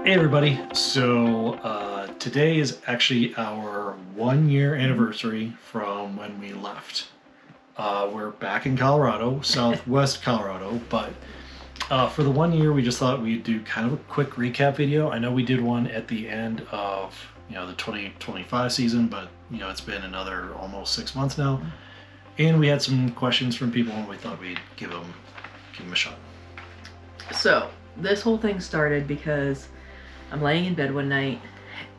Hey everybody. So today is actually our 1 year anniversary from when we left. We're back in Colorado, southwest Colorado, but for the 1 year we just thought we'd do kind of a quick recap video. I know we did one at the end of the 2025 season, but it's been another almost 6 months now. And we had some questions from people and we thought we'd give them a shot. So this whole thing started because I'm laying in bed one night,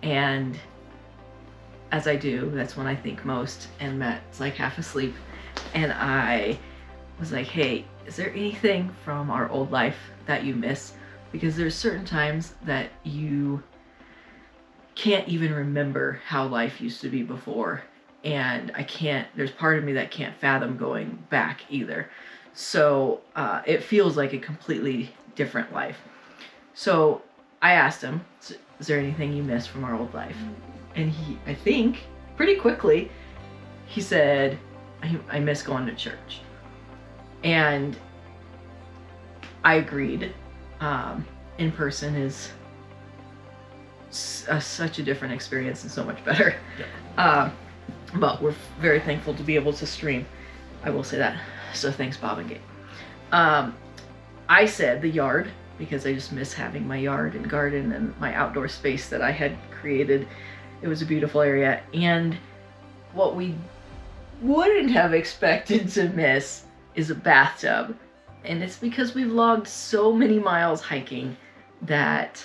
and as I do, that's when I think most, and Matt's like half asleep, and I was like, hey, is there anything from our old life that you miss? Because there's certain times that you can't even remember how life used to be before, and there's part of me that can't fathom going back either. So it feels like a completely different life. So I asked him, is there anything you miss from our old life? And I think, pretty quickly, he said, I miss going to church. And I agreed. In person is such a different experience and so much better. Yeah. But we're very thankful to be able to stream. I will say that. So thanks, Bob and Gabe. I said the yard, because I just miss having my yard and garden and my outdoor space that I had created. It was a beautiful area. And what we wouldn't have expected to miss is a bathtub. And it's because we've logged so many miles hiking that,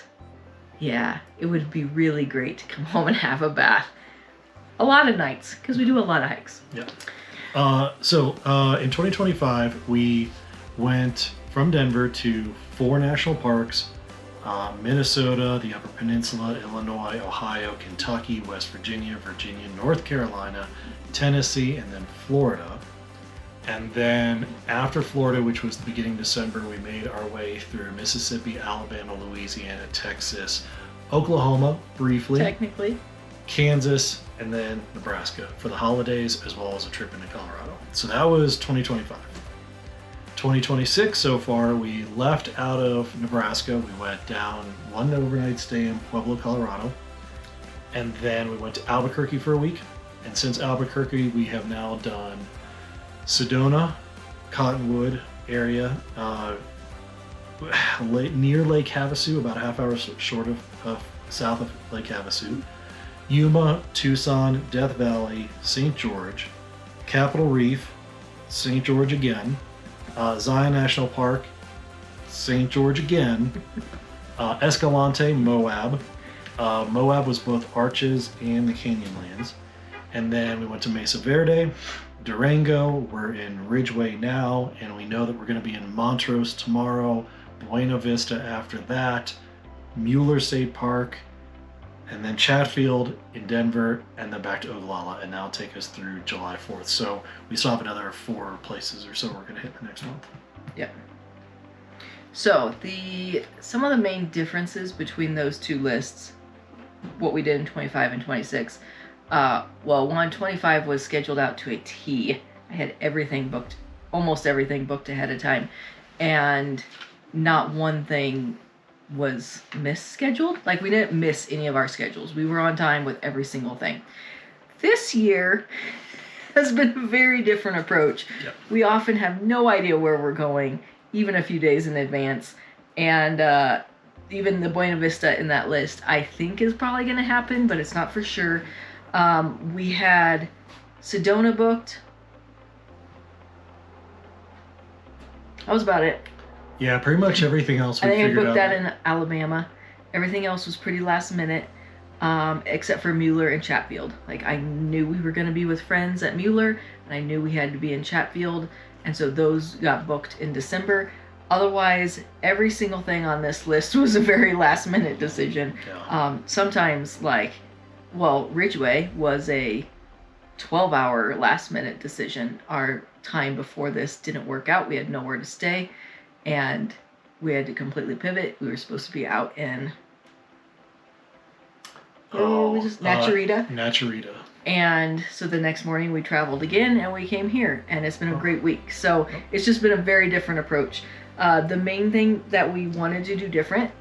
yeah, it would be really great to come home and have a bath. A lot of nights, because we do a lot of hikes. Yeah. So in 2025, we went from Denver to 4 national parks: Minnesota, the Upper Peninsula, Illinois, Ohio, Kentucky, West Virginia, North Carolina, Tennessee, and then Florida. And then after Florida, which was the beginning of December, we made our way through Mississippi, Alabama, Louisiana, Texas, Oklahoma briefly, Technically. Kansas, and then Nebraska for the holidays, as well as a trip into Colorado. So that was 2025. 2026 so far, we left out of Nebraska. We went down one overnight stay in Pueblo, Colorado, and then we went to Albuquerque for a week. And since Albuquerque, we have now done Sedona, Cottonwood area, near Lake Havasu, about a half hour short of south of Lake Havasu, Yuma, Tucson, Death Valley, St. George, Capitol Reef, St. George again, Zion National Park, St. George again, Escalante, Moab. Moab was both Arches and the Canyonlands. And then we went to Mesa Verde, Durango. We're in Ridgeway now, and we know that we're going to be in Montrose tomorrow, Buena Vista after that, Mueller State Park, and then Chatfield in Denver, and then back to Oglala, and that'll take us through July 4th. So we still have another 4 places or so we're going to hit the next month. Yeah. So some of the main differences between those two lists, what we did in 25 and 26, 25 was scheduled out to a T. I had everything booked, almost everything booked ahead of time, and not one thing was misscheduled. Like, we didn't miss any of our schedules. We were on time with every single thing. This year has been a very different approach. Yep. We often have no idea where we're going, even a few days in advance. And even the Buena Vista in that list, I think, is probably going to happen, but it's not for sure. We had Sedona booked. That was about it. Yeah, pretty much everything else we I think I figured booked out. that in Alabama. Everything else was pretty last minute, except for Mueller and Chatfield. Like, I knew we were going to be with friends at Mueller, and I knew we had to be in Chatfield, and so those got booked in December. Otherwise, every single thing on this list was a very last minute decision. Yeah. Sometimes, Ridgeway was a 12-hour last minute decision. Our time before this didn't work out. We had nowhere to stay, and we had to completely pivot. We were supposed to be out in Naturita. Naturita. And so the next morning we traveled again and we came here, and it's been a great week. So it's just been a very different approach. The main thing that we wanted to do different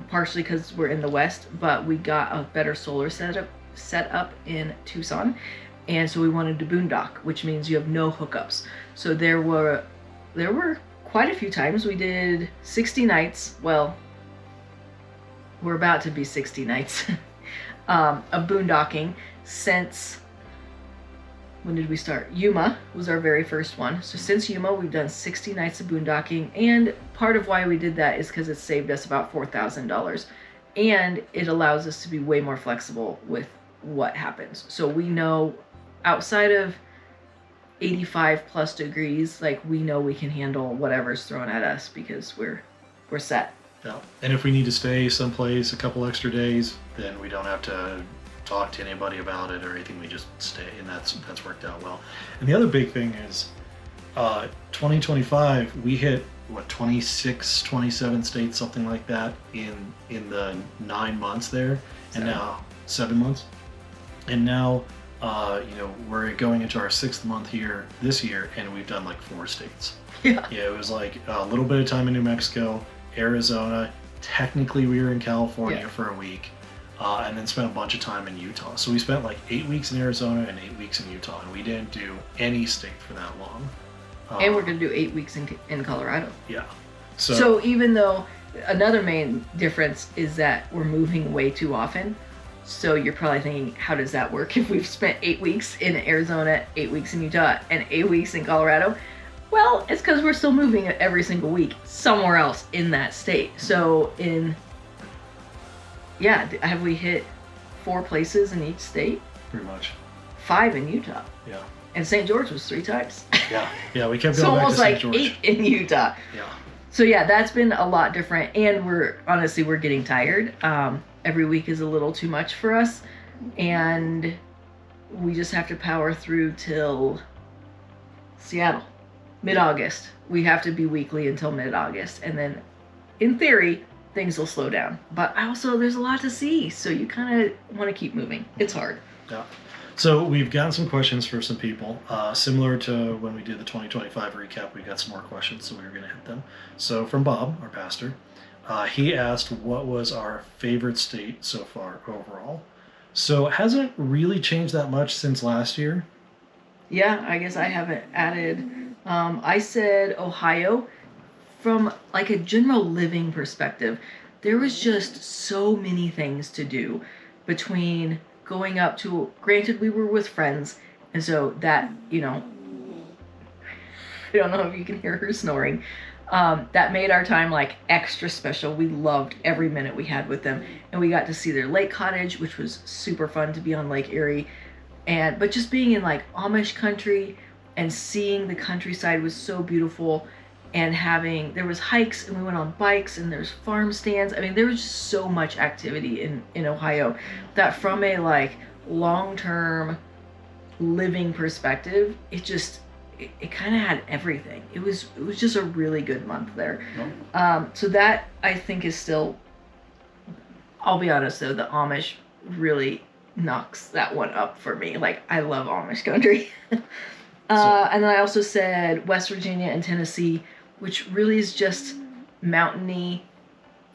partially because we're in the West, but we got a better solar setup in Tucson, and so we wanted to boondock, which means you have no hookups. So there were quite a few times we did 60 nights. Well, we're about to be 60 nights of boondocking since. When did we start? Yuma was our very first one. So since Yuma, we've done 60 nights of boondocking, and part of why we did that is because it saved us about $4,000, and it allows us to be way more flexible with what happens. So we know outside of 85 plus degrees, like we know we can handle whatever's thrown at us because we're set. Yeah. And if we need to stay someplace a couple extra days, then we don't have to talk to anybody about it or anything. We just stay, and that's worked out well. And the other big thing is 2025 we hit 26, 27 states, something like that in the 9 months there. And now 7 months, and now we're going into our 6th month here this year, and we've done like 4 states. Yeah, it was like a little bit of time in New Mexico, Arizona, technically we were in California for a week, and then spent a bunch of time in Utah. So we spent like 8 weeks in Arizona and 8 weeks in Utah, and we didn't do any state for that long. And we're going to do 8 weeks in Colorado. Yeah. So even though another main difference is that we're moving way too often. So you're probably thinking, how does that work if we've spent 8 weeks in Arizona, 8 weeks in Utah, and 8 weeks in Colorado? Well, it's because we're still moving every single week somewhere else in that state. So have we hit 4 places in each state? Pretty much. 5 in Utah. Yeah. And St. George was 3 times. Yeah, we kept going so back almost to St. like George. 8 in Utah. Yeah. So yeah, that's been a lot different, and we're getting tired. Every week is a little too much for us, and we just have to power through till Seattle, mid-August. We have to be weekly until mid-August, and then, in theory, things will slow down. But also, there's a lot to see, so you kind of want to keep moving. It's hard. Yeah. So we've gotten some questions for some people. Similar to when we did the 2025 recap, we got some more questions, so we were going to hit them. So from Bob, our pastor, he asked what was our favorite state so far overall. So it hasn't really changed that much since last year. Yeah, I guess I haven't added. I said Ohio. From like a general living perspective, there was just so many things to do between going up to, granted we were with friends, and so that, I don't know if you can hear her snoring, that made our time like extra special. We loved every minute we had with them, and we got to see their lake cottage, which was super fun to be on Lake Erie, but just being in like Amish country and seeing the countryside was so beautiful. And there was hikes, and we went on bikes, and there's farm stands. I mean, there was just so much activity in Ohio that from a like long-term living perspective, it kind of had everything. It was just a really good month there. So that I think is still, I'll be honest though, the Amish really knocks that one up for me. Like, I love Amish country. And then I also said West Virginia and Tennessee, which really is just mountainy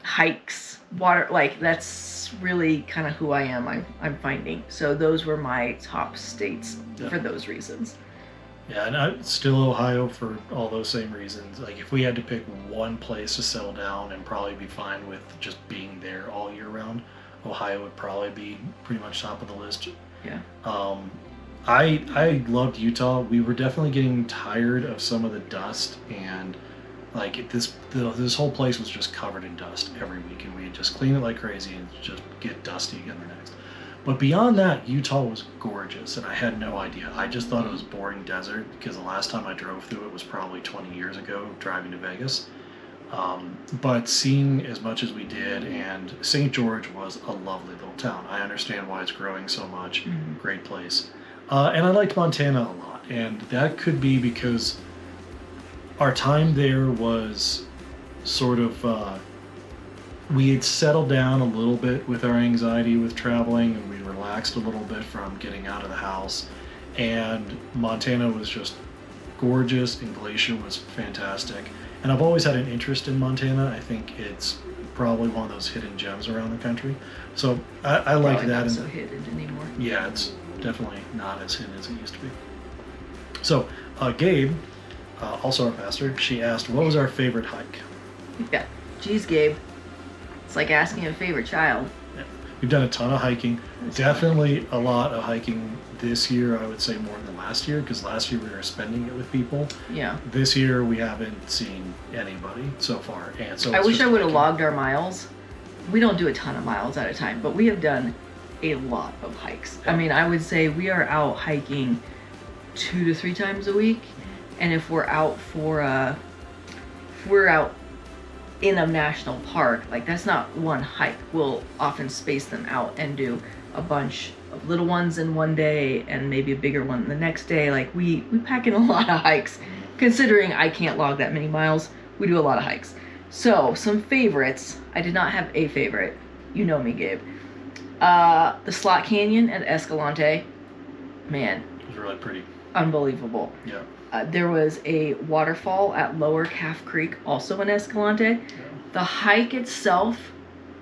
hikes, water, like that's really kind of who I am, I'm finding. So those were my top states for those reasons. Yeah, and I still Ohio for all those same reasons. Like if we had to pick one place to settle down and probably be fine with just being there all year round, Ohio would probably be pretty much top of the list. Yeah. I loved Utah. We were definitely getting tired of some of the dust, and like this whole place was just covered in dust every week, and we'd just clean it like crazy and just get dusty again the next. But beyond that, Utah was gorgeous, and I had no idea. I just thought it was boring desert because the last time I drove through it was probably 20 years ago, driving to Vegas. But seeing as much as we did, and St. George was a lovely little town. I understand why it's growing so much. Mm-hmm. Great place. And I liked Montana a lot, and that could be because our time there was sort of, we had settled down a little bit with our anxiety with traveling, and we relaxed a little bit from getting out of the house, and Montana was just gorgeous, and Glacier was fantastic. And I've always had an interest in Montana. I think it's probably one of those hidden gems around the country. So I like Probably that. not so hidden anymore. Yeah, it's definitely not as hidden as it used to be. So Gabe, also our pastor, she asked, what was our favorite hike? Yeah. Geez, Gabe. It's like asking a favorite child. Yeah. We've done a ton of hiking. That's Definitely a lot of hiking this year, I would say more than last year, because last year we were spending it with people. Yeah. This year we haven't seen anybody so far. And so I it's wish just I would have hiking. logged our miles. We don't do a ton of miles at a time, but we have done a lot of hikes. I mean, I would say we are out hiking 2 to 3 times a week. And if we're out if we're out in a national park, like that's not one hike. We'll often space them out and do a bunch of little ones in one day and maybe a bigger one the next day. Like we pack in a lot of hikes. Considering I can't log that many miles, we do a lot of hikes. So some favorites. I did not have a favorite. You know me, Gabe. The Slot Canyon at Escalante. Man, It was really pretty. unbelievable. Yeah. There was a waterfall at Lower Calf Creek, also in Escalante. Yeah. The hike itself,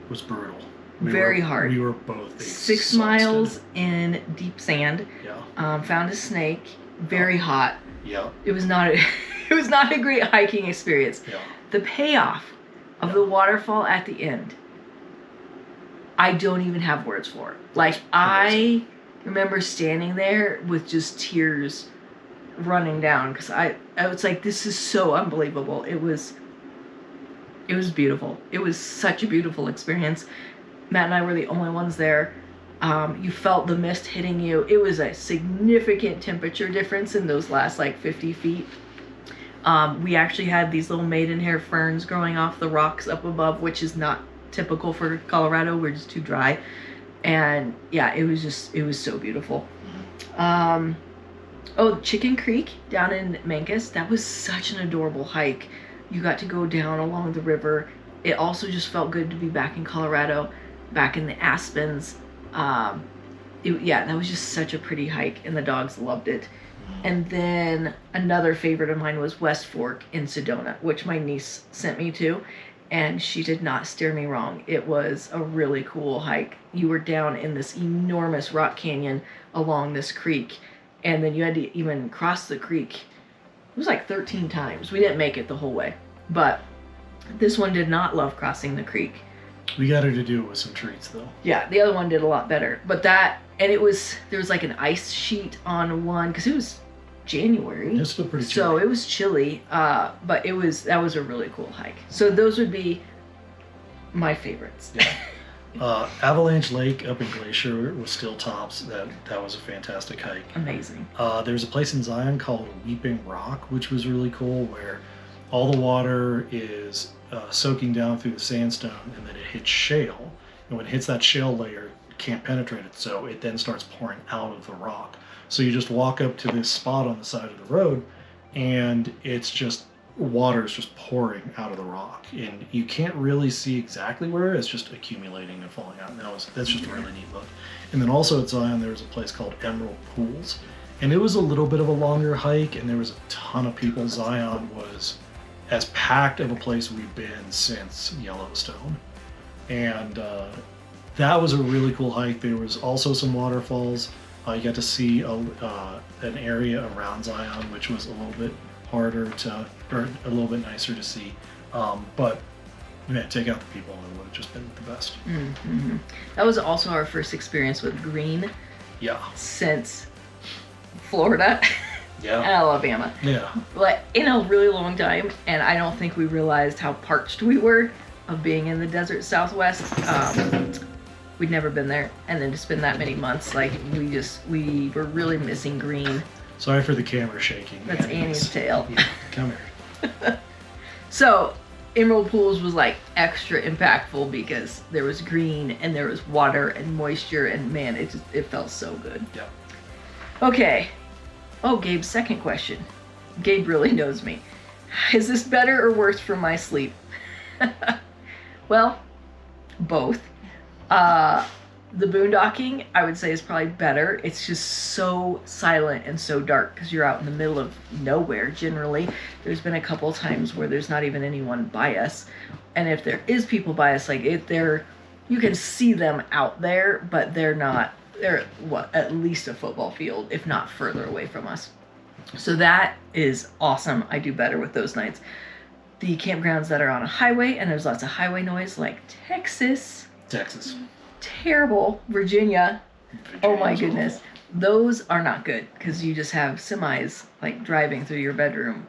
It was brutal. Very hard. We were both 6 exhausted. miles in deep sand. Yeah. Found a snake. Very hot. Yeah. It was not a, it was not a great hiking experience. Yeah. The payoff of the waterfall at the end, I don't even have words for it. Like, I remember standing there with just tears running down because I was like, this is so unbelievable. It was beautiful. It was such a beautiful experience. Matt and I were the only ones there. You felt the mist hitting you. It was a significant temperature difference in those last like 50 feet. We actually had these little maidenhair ferns growing off the rocks up above, which is not typical for Colorado. We're just too dry. And yeah, it was so beautiful. Chicken Creek down in Mancos, that was such an adorable hike. You got to go down along the river. It also just felt good to be back in Colorado, back in the Aspens. That was just such a pretty hike, and the dogs loved it. And then another favorite of mine was West Fork in Sedona, which my niece sent me to, and she did not steer me wrong. It was a really cool hike. You were down in this enormous rock canyon along this creek, and then you had to even cross the creek. It was like 13 times. We didn't make it the whole way, but this one did not love crossing the creek. We got her to do it with some treats, though. Yeah, the other one did a lot better. But there was like an ice sheet on one because it was January. It's still pretty So chilly. it was chilly, but that was a really cool hike. So those would be my favorites. Yeah. Avalanche Lake up in Glacier was still tops. That was a fantastic hike. Amazing. There's a place in Zion called Weeping Rock, which was really cool, where all the water is soaking down through the sandstone, and then it hits shale. And when it hits that shale layer, it can't penetrate it, so it then starts pouring out of the rock. So you just walk up to this spot on the side of the road, and it's just water is just pouring out of the rock, and you can't really see exactly where it's just accumulating and falling out. And that's just a really neat look. And then also at Zion, there was a place called Emerald Pools, and it was a little bit of a longer hike, and there was a ton of people. Zion was as packed of a place we've been since Yellowstone, and that was a really cool hike. There was also some waterfalls. You got to see an area around Zion, which was a little bit harder to, or a little bit nicer to see. But man, take out the people, and it would have just been the best. Mm-hmm. That was also our first experience with green Yeah. since Florida Yeah. and Alabama. Yeah. Like in a really long time, and I don't think we realized how parched we were of being in the desert Southwest. We'd never been there, and then to spend that many months, like we were really missing green. Sorry for the camera shaking. That's Annie's tail. Yeah, come here. So Emerald Pools was like extra impactful because there was green and there was water and moisture, and man, it felt so good. Yeah. Okay. Oh, Gabe's second question. Gabe really knows me. Is this better or worse for my sleep? Well, both. The boondocking, I would say, is probably better. It's just so silent and so dark because you're out in the middle of nowhere generally. There's been a couple of times where there's not even anyone by us. And if there is people by us, like you can see them out there, but they're at least a football field, if not further away from us. So that is awesome. I do better with those nights. The campgrounds that are on a highway and there's lots of highway noise, like Texas. Terrible. Virginia. Oh my goodness. Those are not good because you just have semis like driving through your bedroom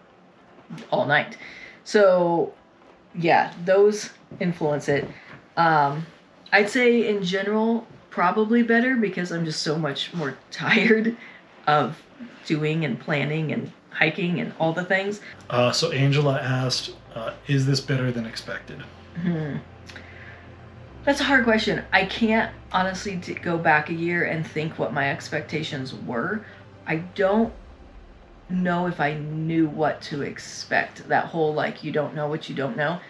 all night. So yeah, those influence it. I'd say in general, probably better because I'm just so much more tired of doing and planning and hiking and all the things. So Angela asked, is this better than expected? That's a hard question. I can't honestly go back a year and think what my expectations were. I don't know if I knew what to expect. That whole, like, you don't know what you don't know.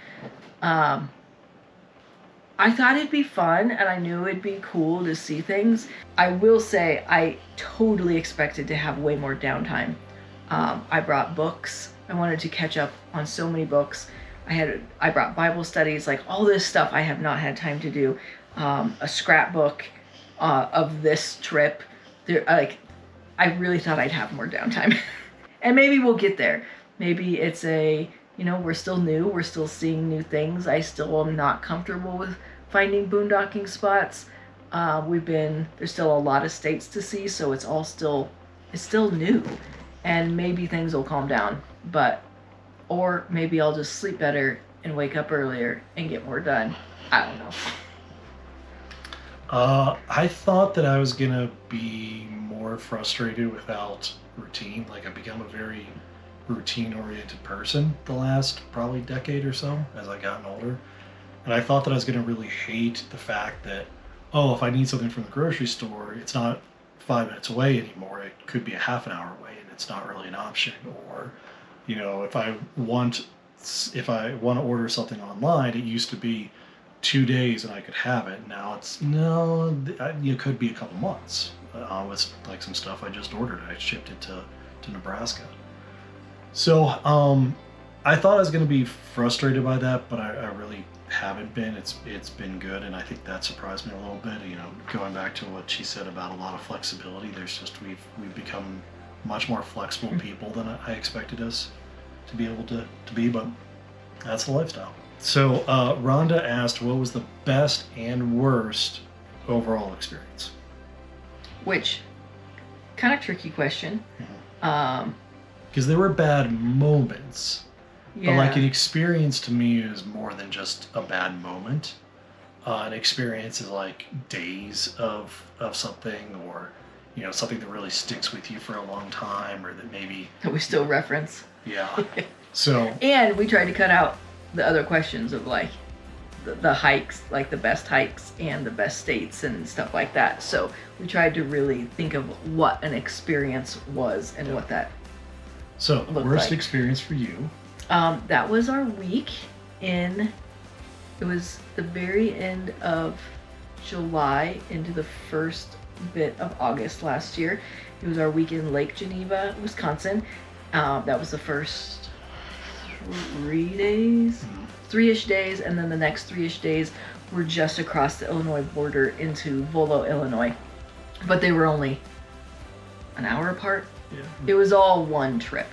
I thought it'd be fun, and I knew it'd be cool to see things. I will say I totally expected to have way more downtime. I brought books. I wanted to catch up on so many books. I brought Bible studies, like all this stuff I have not had time to do. A scrapbook of this trip. I really thought I'd have more downtime. And maybe we'll get there. Maybe it's we're still new. We're still seeing new things. I still am not comfortable with finding boondocking spots. There's still a lot of states to see, so it's still new. And maybe things will calm down, or maybe I'll just sleep better and wake up earlier and get more done. I don't know. I thought that I was gonna be more frustrated without routine. Like, I've become a very routine-oriented person the last probably decade or so as I've gotten older. And I thought that I was gonna really hate the fact that, if I need something from the grocery store, it's not 5 minutes away anymore. It could be a half an hour away, and it's not really an option. Or, if I want to order something online, it used to be 2 days and I could have it. Now it could be a couple months. With like some stuff I just ordered, I shipped it to Nebraska. So I thought I was going to be frustrated by that, but I really haven't been. It's been good, and I think that surprised me a little bit. Going back to what she said about a lot of flexibility, we've become much more flexible people than I expected us to be able to be, but that's the lifestyle. So Rhonda asked, what was the best and worst overall experience? Which, kind of tricky question. Because there were bad moments, but like an experience to me is more than just a bad moment. An experience is like days of something, or something that really sticks with you for a long time, or that we still reference. Yeah. So. And we tried to cut out the other questions of like the hikes, like the best hikes and the best states and stuff like that. So we tried to really think of what an experience was and what that. So worst experience for you? That was our week it was the very end of July into the first bit of August last year. It was our week in Lake Geneva, Wisconsin. That was the first 3 days, 3-ish days, and then the next 3-ish days were just across the Illinois border into Volo, Illinois. But they were only an hour apart. Yeah. It was all one trip.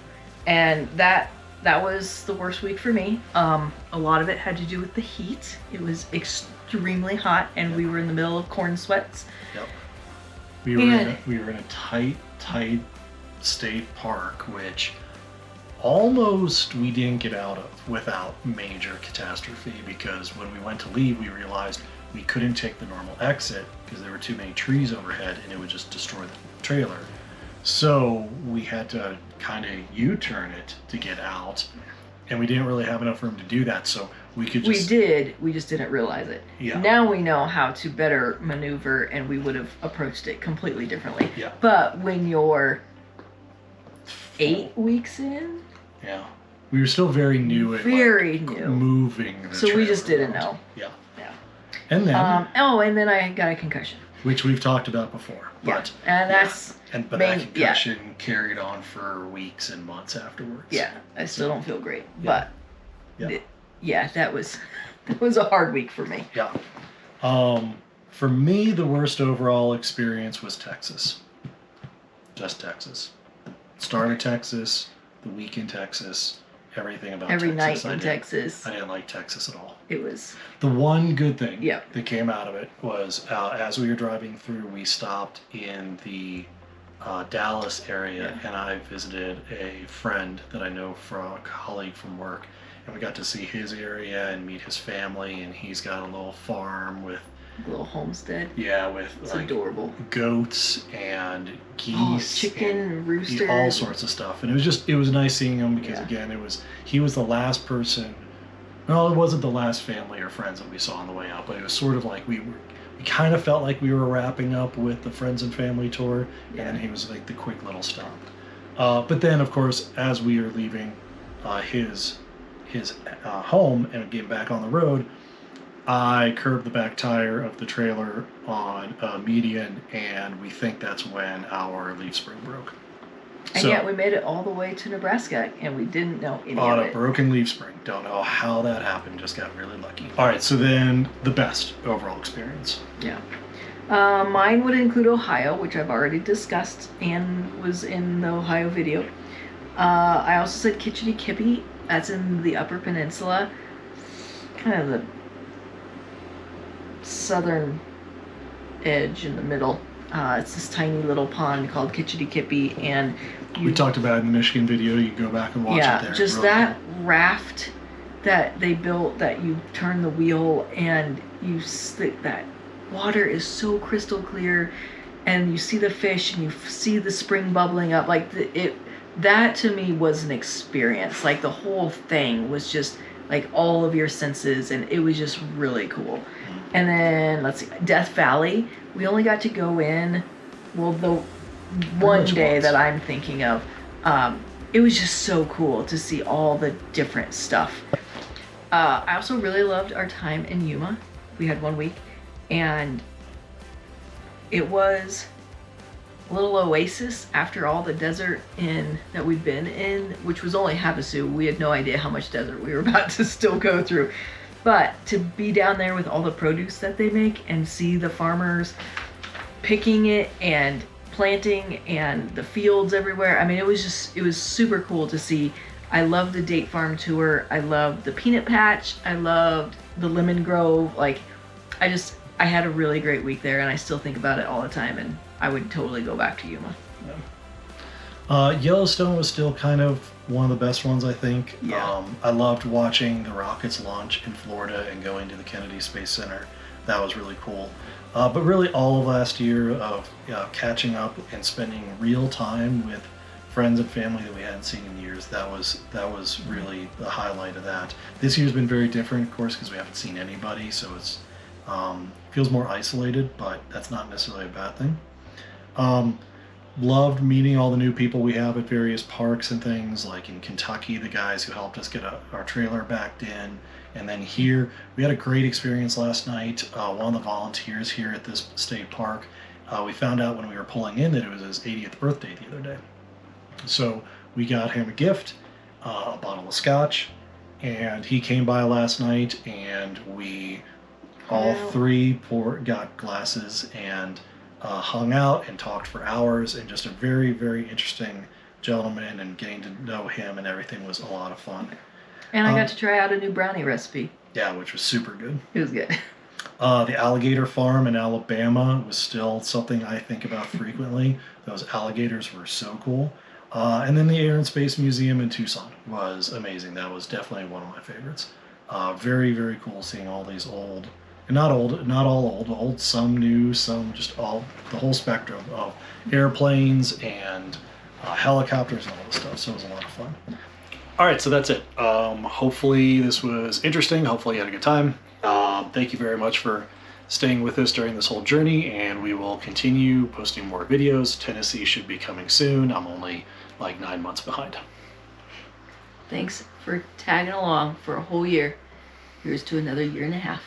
And that was the worst week for me. A lot of it had to do with the heat. It was extremely hot, and we were in the middle of corn sweats. Yep. We were in a tight state park, which almost we didn't get out of without major catastrophe, because when we went to leave, we realized we couldn't take the normal exit because there were too many trees overhead and it would just destroy the trailer. So we had to kind of U-turn it to get out, and we didn't really have enough room to do that, so we just didn't realize it. Yeah. Now we know how to better maneuver, and we would have approached it completely differently. Yeah. But when you're 8 weeks in, yeah, we were still very new at moving the so we just trailer didn't around. know. Yeah. Yeah. And then and then I got a concussion. which we've talked about before. Yeah. But And that's but main- that concussion carried on for weeks and months afterwards. yeah. I still don't feel great, Yeah. but yeah, that was a hard week for me. Yeah. For me, the worst overall experience was Texas. Just Texas. Start of Texas, the week in Texas, everything about Every Texas. night in Texas, I didn't like Texas at all. it was The one good thing Yeah. that came out of it was as we were driving through, we stopped in the Dallas area, and I visited a friend that I know from a colleague from work, and we got to see his area and meet his family, and he's got a little farm with a little homestead. with It's like adorable. goats and Oh, geese, chicken, and roosters, all sorts of stuff. And it was nice seeing him because Yeah. again, he was the last person. No, it wasn't the last family or friends that we saw on the way out, but it was sort of like we kind of felt like we were wrapping up with the friends and family tour, Yeah. and then he was like the quick little stop. But then, of course, as we are leaving his home and getting back on the road, I curbed the back tire of the trailer on a median, and we think that's when our leaf spring broke. and yet we made it all the way to Nebraska, and we didn't know any on of a it. broken leaf spring. Don't know how that happened. Just got really lucky. All right, so then the best overall experience. Yeah. Mine would include Ohio, which I've already discussed and was in the Ohio video. I also said Kitchity Kippy. That's in the Upper Peninsula, kind of the southern edge in the middle. It's this tiny little pond called Kitchity Kippy, and We talked about it in the Michigan video. You can go back and watch it there. just Really that cool. raft that they built, that you turn the wheel and that water is so crystal clear, and you see the fish and you see the spring bubbling up. Like that to me was an experience. Like the whole thing was just like all of your senses, and it was just really cool. And then let's see, Death Valley. We only got to go in, well, the one much day once. that I'm thinking of. It was just so cool to see all the different stuff. I also really loved our time in Yuma. We had 1 week, and it was a little oasis after all the desert that we'd been in, which was only Havasu. We had no idea how much desert we were about to still go through. But to be down there with all the produce that they make and see the farmers picking it and planting and the fields everywhere. I mean, it was super cool to see. I loved the date farm tour. I loved the peanut patch. I loved the lemon grove. Like, I had a really great week there, and I still think about it all the time, and I would totally go back to Yuma. Yellowstone was still kind of one of the best ones, I think. Yeah. I loved watching the rockets launch in Florida and going to the Kennedy Space Center. That was really cool. But really, all of last year of catching up and spending real time with friends and family that we hadn't seen in years, that was really the highlight of that. This year's been very different, of course, because we haven't seen anybody, so it's feels more isolated, but that's not necessarily a bad thing. Loved meeting all the new people we have at various parks and things, like in Kentucky, the guys who helped us get our trailer backed in. And then here, we had a great experience last night. One of the volunteers here at this state park, we found out when we were pulling in that it was his 80th birthday the other day. So we got him a gift, a bottle of scotch, and he came by last night, and we all three got glasses and hung out and talked for hours, and just a very, very interesting gentleman, and getting to know him and everything was a lot of fun. And I got to try out a new brownie recipe. Yeah, which was super good. It was good. The alligator farm in Alabama was still something I think about frequently. Those alligators were so cool. And then the Air and Space Museum in Tucson was amazing. That was definitely one of my favorites. Very, very cool seeing all these old, not all old, some new, some just the whole spectrum of airplanes and helicopters and all this stuff. So it was a lot of fun. All right, so that's it. Hopefully this was interesting. Hopefully you had a good time. Thank you very much for staying with us during this whole journey, and we will continue posting more videos. Tennessee should be coming soon. I'm only like 9 months behind. Thanks for tagging along for a whole year. Here's to another year and a half.